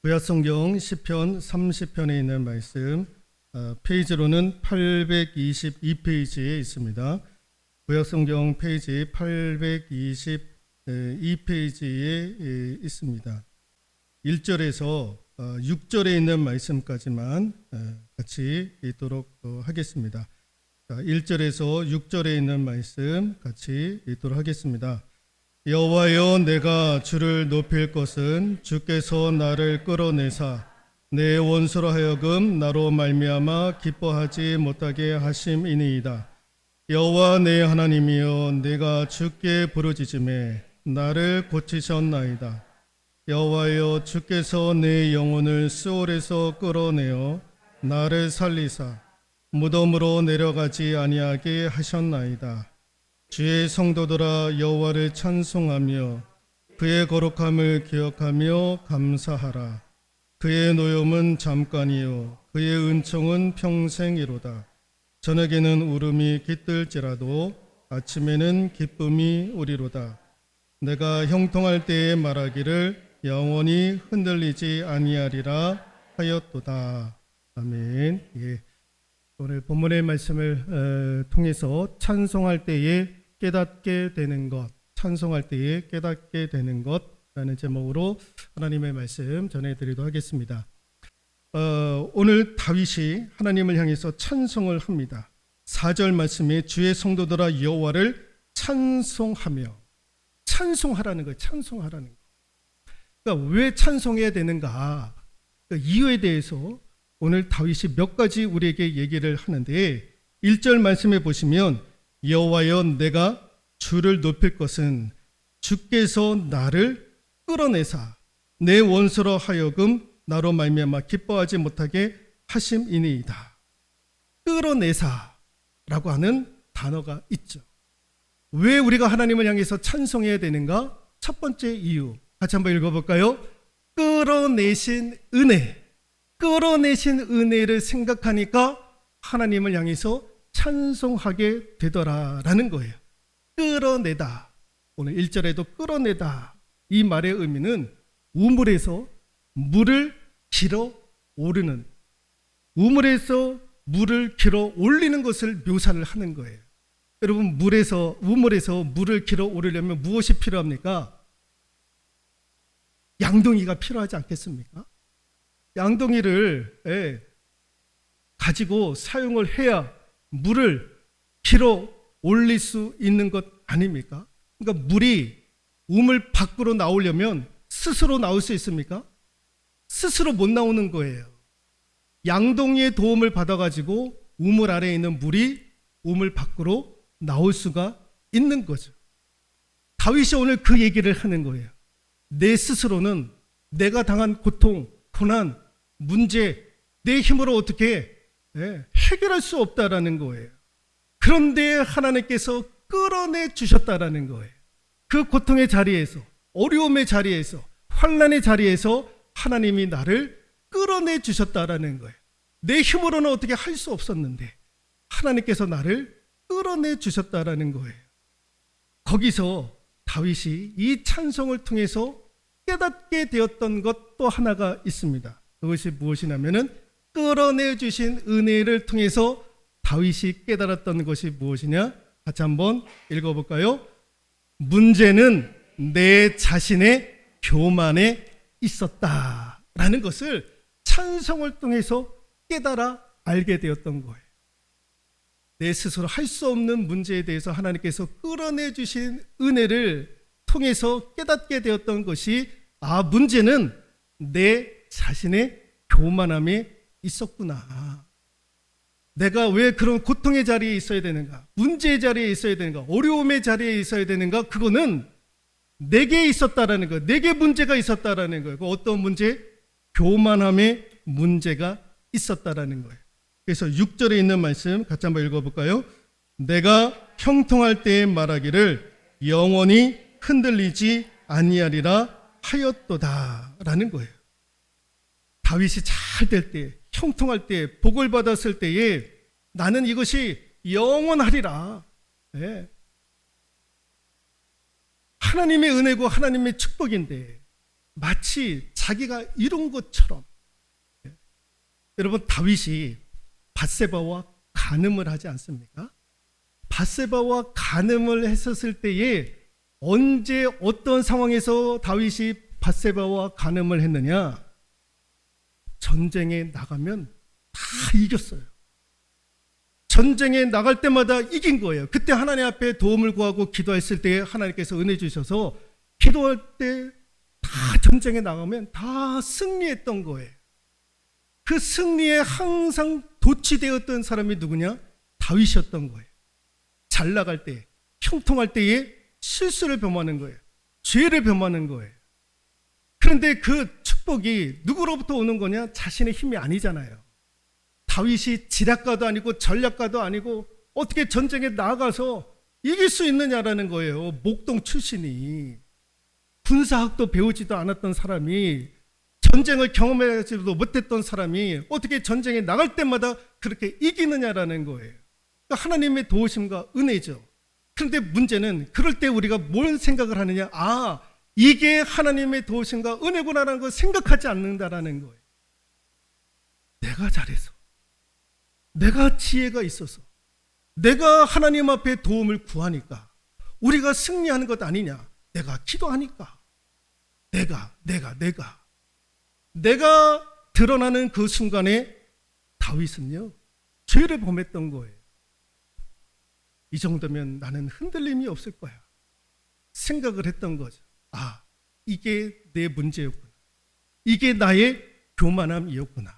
구약성경 시편 30편에 있는 말씀, 페이지로는 822페이지에 있습니다. 구약성경 페이지 822페이지에 있습니다. 1절에서 6절에 있는 말씀까지만 같이 읽도록 하겠습니다. 1절에서 6절에 있는 말씀 같이 읽도록 하겠습니다. 여호와여, 내가 주를 높일 것은 주께서 나를 끌어내사 내 원수로 하여금 나로 말미암아 기뻐하지 못하게 하심이니이다. 여호와 내 하나님이여, 내가 주께 부르짖음에 나를 고치셨나이다. 여호와여, 주께서 내 영혼을 스올에서 끌어내어 나를 살리사 무덤으로 내려가지 아니하게 하셨나이다. 주의 성도들아, 여호와를 찬송하며 그의 거룩함을 기억하며 감사하라. 그의 노염은 잠깐이요 그의 은총은 평생이로다. 저녁에는 울음이 깃들지라도 아침에는 기쁨이 오리로다. 내가 형통할 때에 말하기를 영원히 흔들리지 아니하리라 하였도다. 아멘. 예. 오늘 본문의 말씀을 통해서 찬송할 때에 깨닫게 되는 것, 찬송할 때에 깨닫게 되는 것라는 제목으로 하나님의 말씀 전해드리도록 하겠습니다. 오늘 다윗이 하나님을 향해서 찬송을 합니다. 4절 말씀에 주의 성도들아 여호와를 찬송하며, 찬송하라는 거예요. 찬송하라는 거. 그러니까 왜 찬송해야 되는가? 그 이유에 대해서 오늘 다윗이 몇 가지 우리에게 얘기를 하는데, 1절 말씀에 보시면 여호와여, 내가 주를 높일 것은 주께서 나를 끌어내사 내 원수로 하여금 나로 말미암아 기뻐하지 못하게 하심이니이다. 끌어내사라고 하는 단어가 있죠. 왜 우리가 하나님을 향해서 찬송해야 되는가? 첫 번째 이유 같이 한번 읽어볼까요? 끌어내신 은혜, 끌어내신 은혜를 생각하니까 하나님을 향해서 찬송하게 되더라라는 거예요. 끌어내다. 오늘 1절에도 끌어내다. 이 말의 의미는 우물에서 물을 길어 오르는, 우물에서 물을 길어 올리는 것을 묘사를 하는 거예요. 여러분, 우물에서 물을 길어 오르려면 무엇이 필요합니까? 양동이가 필요하지 않겠습니까? 양동이를 가지고 사용을 해야 물을 길어 올릴 수 있는 것 아닙니까? 그러니까 물이 우물 밖으로 나오려면 스스로 나올 수 있습니까? 스스로 못 나오는 거예요. 양동이의 도움을 받아가지고 우물 아래에 있는 물이 우물 밖으로 나올 수가 있는 거죠. 다윗이 오늘 그 얘기를 하는 거예요. 내 스스로는 내가 당한 고통, 고난, 문제, 내 힘으로 어떻게 해결할 수 없다라는 거예요. 그런데 하나님께서 끌어내 주셨다라는 거예요. 그 고통의 자리에서, 어려움의 자리에서, 환난의 자리에서 하나님이 나를 끌어내 주셨다라는 거예요. 내 힘으로는 어떻게 할 수 없었는데 하나님께서 나를 끌어내 주셨다라는 거예요. 거기서 다윗이 이 찬송을 통해서 깨닫게 되었던 것 또 하나가 있습니다. 그것이 무엇이냐면은 끌어내 주신 은혜를 통해서 다윗이 깨달았던 것이 무엇이냐? 같이 한번 읽어볼까요? 문제는 내 자신의 교만에 있었다라는 것을 찬송을 통해서 깨달아 알게 되었던 거예요. 내 스스로 할 수 없는 문제에 대해서 하나님께서 끌어내 주신 은혜를 통해서 깨닫게 되었던 것이, 문제는 내 자신의 교만함에 있었구나. 내가 왜 그런 고통의 자리에 있어야 되는가? 문제의 자리에 있어야 되는가? 어려움의 자리에 있어야 되는가? 그거는 내게 있었다라는 거예요. 내게 문제가 있었다라는 거예요. 어떤 문제? 교만함의 문제가 있었다라는 거예요. 그래서 6절에 있는 말씀 같이 한번 읽어볼까요? 내가 형통할 때에 말하기를 영원히 흔들리지 아니하리라 하였도다 라는 거예요. 다윗이 잘 될 때, 형통할 때, 복을 받았을 때에 나는 이것이 영원하리라. 하나님의 은혜고 하나님의 축복인데 마치 자기가 이룬 것처럼. 여러분, 다윗이 밧세바와 간음을 하지 않습니까? 밧세바와 간음을 했었을 때에 언제 어떤 상황에서 다윗이 밧세바와 간음을 했느냐? 전쟁에 나가면 다 이겼어요. 전쟁에 나갈 때마다 이긴 거예요. 그때 하나님 앞에 도움을 구하고 기도했을 때 하나님께서 은혜 주셔서 기도할 때 다 전쟁에 나가면 다 승리했던 거예요. 그 승리에 항상 도취되었던 사람이 누구냐? 다윗이었던 거예요. 잘 나갈 때, 형통할 때에 실수를 범하는 거예요. 죄를 범하는 거예요. 그런데 그 축복이 누구로부터 오는 거냐? 자신의 힘이 아니잖아요. 다윗이 지략가도 아니고 전략가도 아니고 어떻게 전쟁에 나가서 이길 수 있느냐라는 거예요. 목동 출신이. 군사학도 배우지도 않았던 사람이, 전쟁을 경험하지도 못했던 사람이 어떻게 전쟁에 나갈 때마다 그렇게 이기느냐라는 거예요. 그러니까 하나님의 도우심과 은혜죠. 그런데 문제는 그럴 때 우리가 뭘 생각을 하느냐? 아, 이게 하나님의 도우심과 은혜구나라는 걸 생각하지 않는다라는 거예요. 내가 잘해서, 내가 지혜가 있어서, 내가 하나님 앞에 도움을 구하니까 우리가 승리하는 것 아니냐? 내가 기도하니까, 내가 드러나는 그 순간에 다윗은요, 죄를 범했던 거예요. 이 정도면 나는 흔들림이 없을 거야 생각을 했던 거죠. 아, 이게 내 문제였구나. 이게 나의 교만함이었구나.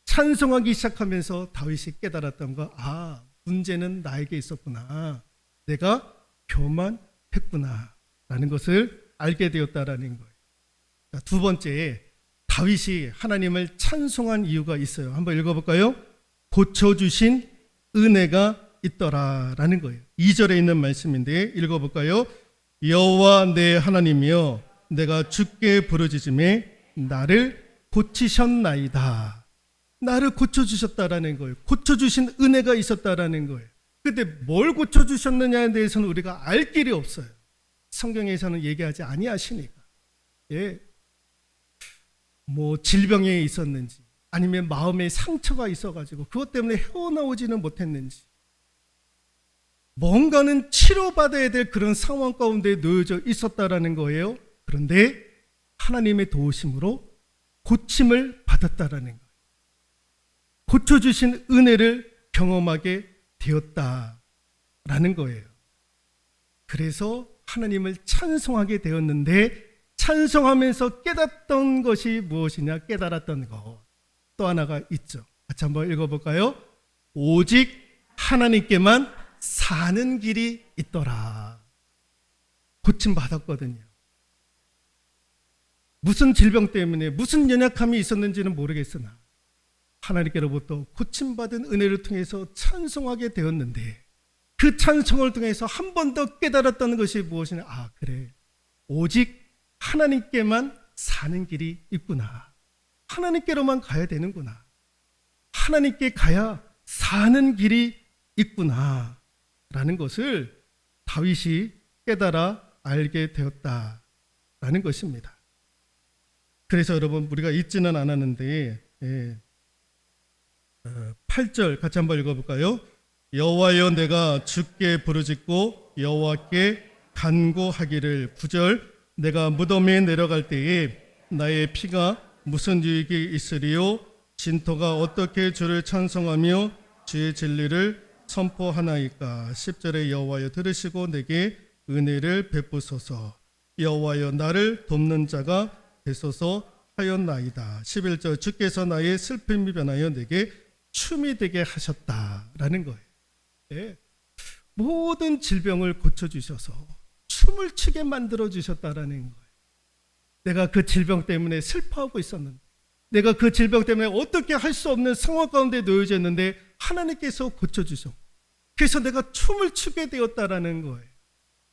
찬송하기 시작하면서 다윗이 깨달았던 거, 아, 문제는 나에게 있었구나. 내가 교만했구나 라는 것을 알게 되었다라는 거예요. 자, 두 번째, 다윗이 하나님을 찬송한 이유가 있어요. 한번 읽어볼까요? 고쳐주신 은혜가 있더라 라는 거예요. 2절에 있는 말씀인데 읽어볼까요? 여호와 내 하나님이여, 내가 주께 부르짖음에 나를 고치셨나이다. 나를 고쳐주셨다라는 거예요. 고쳐주신 은혜가 있었다라는 거예요. 근데 뭘 고쳐주셨느냐에 대해서는 우리가 알 길이 없어요. 성경에서는 얘기하지 아니하시니까. 예, 뭐 질병에 있었는지, 아니면 마음에 상처가 있어가지고 그것 때문에 헤어나오지는 못했는지, 뭔가는 치료받아야 될 그런 상황 가운데 놓여져 있었다라는 거예요. 그런데 하나님의 도우심으로 고침을 받았다라는 거예요. 고쳐주신 은혜를 경험하게 되었다라는 거예요. 그래서 하나님을 찬송하게 되었는데, 찬송하면서 깨닫던 것이 무엇이냐? 깨달았던 것 또 하나가 있죠. 같이 한번 읽어볼까요? 오직 하나님께만 사는 길이 있더라. 고침받았거든요. 무슨 질병 때문에 무슨 연약함이 있었는지는 모르겠으나 하나님께로부터 고침받은 은혜를 통해서 찬송하게 되었는데, 그 찬송을 통해서 한 번 더 깨달았다는 것이 무엇이냐? 아, 그래, 오직 하나님께만 사는 길이 있구나. 하나님께로만 가야 되는구나. 하나님께 가야 사는 길이 있구나 라는 것을 다윗이 깨달아 알게 되었다라는 것입니다. 그래서 여러분, 우리가 잊지는 않았는데 8절 같이 한번 읽어볼까요? 여호와여, 내가 주께 부르짖고 여호와께 간구하기를. 9절, 내가 무덤에 내려갈 때에 나의 피가 무슨 유익이 있으리요? 진토가 어떻게 주를 찬송하며 주의 진리를 선포하나이까. 10절에 여호와여, 들으시고 내게 은혜를 베푸소서. 여호와여, 나를 돕는 자가 되소서 하였나이다. 11절, 주께서 나의 슬픔이 변하여 내게 춤이 되게 하셨다라는 거예요. 예. 모든 질병을 고쳐주셔서 춤을 추게 만들어주셨다라는 거예요. 내가 그 질병 때문에 슬퍼하고 있었는데, 내가 그 질병 때문에 어떻게 할 수 없는 상황 가운데 놓여져 있는데 하나님께서 고쳐주셨고, 그래서 내가 춤을 추게 되었다라는 거예요.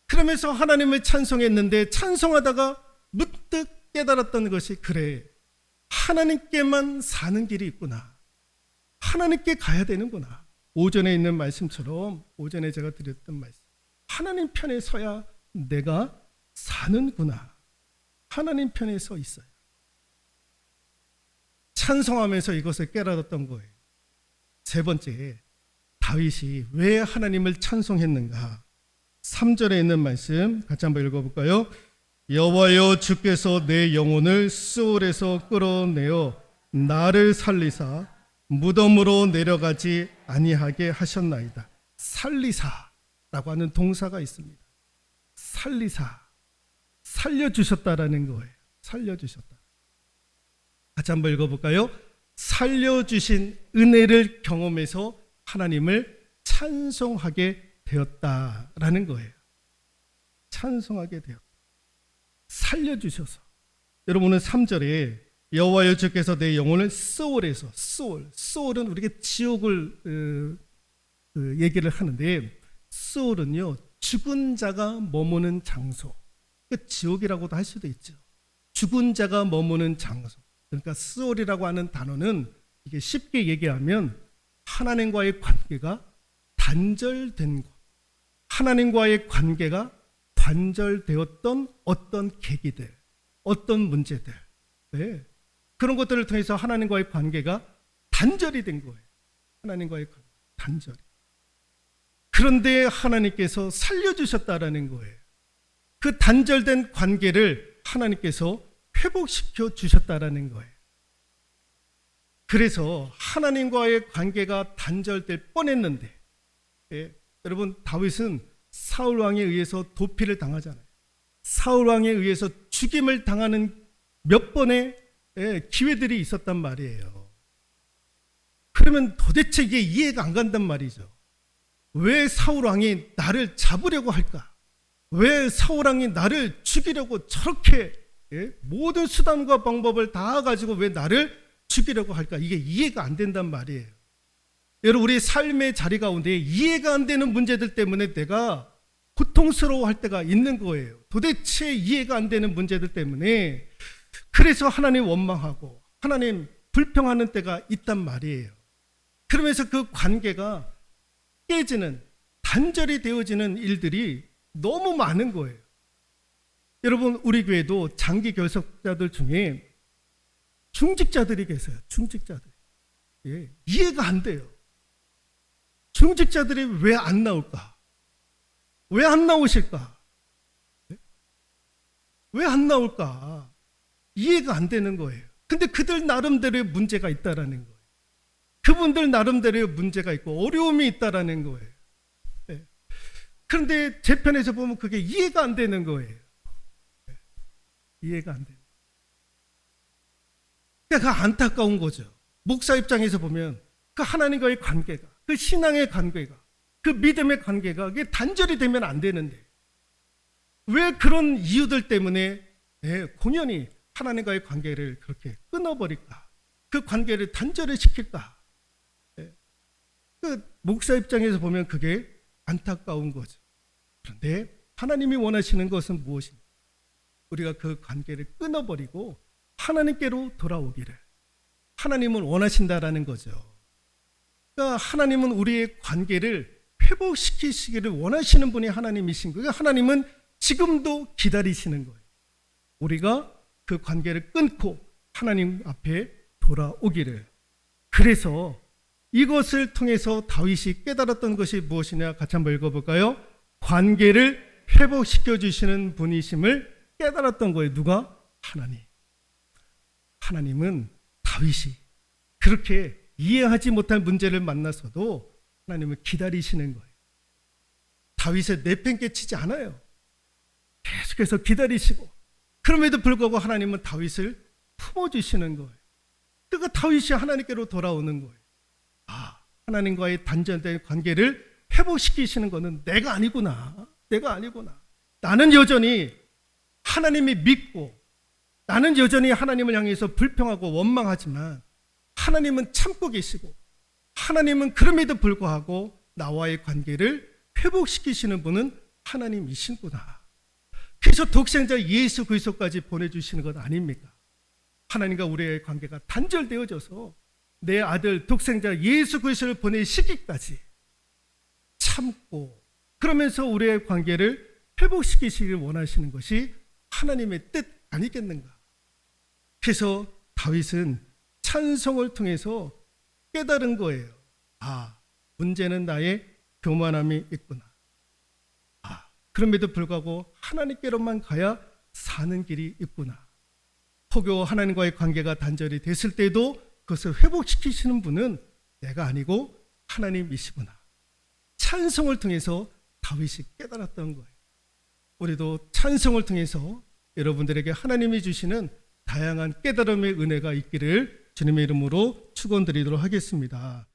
그러면서 하나님을 찬송했는데, 찬송하다가 문득 깨달았던 것이, 그래, 하나님께만 사는 길이 있구나. 하나님께 가야 되는구나. 오전에 있는 말씀처럼, 오전에 제가 드렸던 말씀, 하나님 편에 서야 내가 사는구나 하나님 편에 서 있어요. 찬송하면서 이것을 깨달았던 거예요. 세 번째, 다윗이 왜 하나님을 찬송했는가? 3절에 있는 말씀 같이 한번 읽어볼까요? 여호와여, 주께서 내 영혼을 스올에서 끌어내어 나를 살리사 무덤으로 내려가지 아니하게 하셨나이다. 살리사라고 하는 동사가 있습니다. 살리사, 살려주셨다라는 거예요. 살려주셨다. 같이 한번 읽어볼까요? 살려주신 은혜를 경험해서 하나님을 찬송하게 되었다라는 거예요. 찬송하게 되었다. 살려주셔서. 여러분은 3절에 여호와여, 주께서 내 영혼을 스올에서, 스올은 우리가 지옥을 얘기를 하는데, 스올은요 죽은 자가 머무는 장소, 그러니까 지옥이라고도 할 수도 있죠. 죽은 자가 머무는 장소. 그러니까 스올이라고 하는 단어는 이게 쉽게 얘기하면 하나님과의 관계가 단절된 곳, 하나님과의 관계가 단절되었던 어떤 계기들, 어떤 문제들, 네. 그런 것들을 통해서 하나님과의 관계가 단절이 된 거예요. 하나님과의 관계, 단절이. 그런데 하나님께서 살려주셨다라는 거예요. 그 단절된 관계를 하나님께서 회복시켜 주셨다라는 거예요. 그래서 하나님과의 관계가 단절될 뻔했는데, 여러분, 다윗은 사울 왕에 의해서 도피를 당하잖아요. 사울 왕에 의해서 죽임을 당하는 몇 번의 기회들이 있었단 말이에요. 그러면 도대체 이게 이해가 안 간단 말이죠. 왜 사울 왕이 나를 잡으려고 할까? 왜 사울 왕이 나를 죽이려고 저렇게 모든 수단과 방법을 다 가지고 왜 나를 죽이려고 할까? 이게 이해가 안 된단 말이에요. 여러분, 우리 삶의 자리 가운데 이해가 안 되는 문제들 때문에 내가 고통스러워할 때가 있는 거예요. 도대체 이해가 안 되는 문제들 때문에. 그래서 하나님 원망하고 하나님 불평하는 때가 있단 말이에요. 그러면서 그 관계가 깨지는, 단절이 되어지는 일들이 너무 많은 거예요. 여러분, 우리 교회도 장기 결석자들 중에 중직자들이 계세요. 중직자들. 이해가 안 돼요. 중직자들이 왜 안 나올까? 왜 안 나오실까? 왜 안 나올까? 이해가 안 되는 거예요. 근데 그들 나름대로의 문제가 있다라는 거예요. 그분들 나름대로의 문제가 있고 어려움이 있다라는 거예요. 그런데 제 편에서 보면 그게 이해가 안 되는 거예요. 이해가 안 돼요. 그러니까 안타까운 거죠. 목사 입장에서 보면 그 하나님과의 관계가, 그 신앙의 관계가, 그 믿음의 관계가 그게 단절이 되면 안 되는데 왜 그런 이유들 때문에 공연히 하나님과의 관계를 그렇게 끊어버릴까? 그 관계를 단절을 시킬까? 그 목사 입장에서 보면 그게 안타까운 거죠. 그런데 하나님이 원하시는 것은 무엇입니까? 우리가 그 관계를 끊어버리고 하나님께로 돌아오기를 하나님은 원하신다라는 거죠. 그러니까 하나님은 우리의 관계를 회복시키시기를 원하시는 분이 하나님이신 거예요. 하나님은 지금도 기다리시는 거예요. 우리가 그 관계를 끊고 하나님 앞에 돌아오기를. 그래서 이것을 통해서 다윗이 깨달았던 것이 무엇이냐? 같이 한번 읽어볼까요? 관계를 회복시켜 주시는 분이심을 깨달았던 거예요. 누가? 하나님. 하나님은 다윗이 그렇게 이해하지 못할 문제를 만나서도 하나님은 기다리시는 거예요. 다윗을 내팽개치지 않아요. 계속해서 기다리시고, 그럼에도 불구하고 하나님은 다윗을 품어주시는 거예요. 그러니까 다윗이 하나님께로 돌아오는 거예요. 하나님과의 단절된 관계를 회복시키시는 것은 내가 아니구나. 내가 아니구나. 나는 여전히 하나님이 믿고, 나는 여전히 하나님을 향해서 불평하고 원망하지만 하나님은 참고 계시고, 하나님은 그럼에도 불구하고 나와의 관계를 회복시키시는 분은 하나님이신구나. 그래서 독생자 예수 그리스도까지 보내주시는 것 아닙니까? 하나님과 우리의 관계가 단절되어져서 내 아들 독생자 예수 그리스도를 보내시기까지 참고, 그러면서 우리의 관계를 회복시키시길 원하시는 것이 하나님의 뜻 아니겠는가? 그래서 다윗은 찬송을 통해서 깨달은 거예요. 아, 문제는 나의 교만함이 있구나. 아, 그럼에도 불구하고 하나님께로만 가야 사는 길이 있구나. 혹여 하나님과의 관계가 단절이 됐을 때도 그것을 회복시키시는 분은 내가 아니고 하나님이시구나. 찬송을 통해서 다윗이 깨달았던 거예요. 우리도 찬송을 통해서 여러분들에게 하나님이 주시는 다양한 깨달음의 은혜가 있기를 주님의 이름으로 축원드리도록 하겠습니다.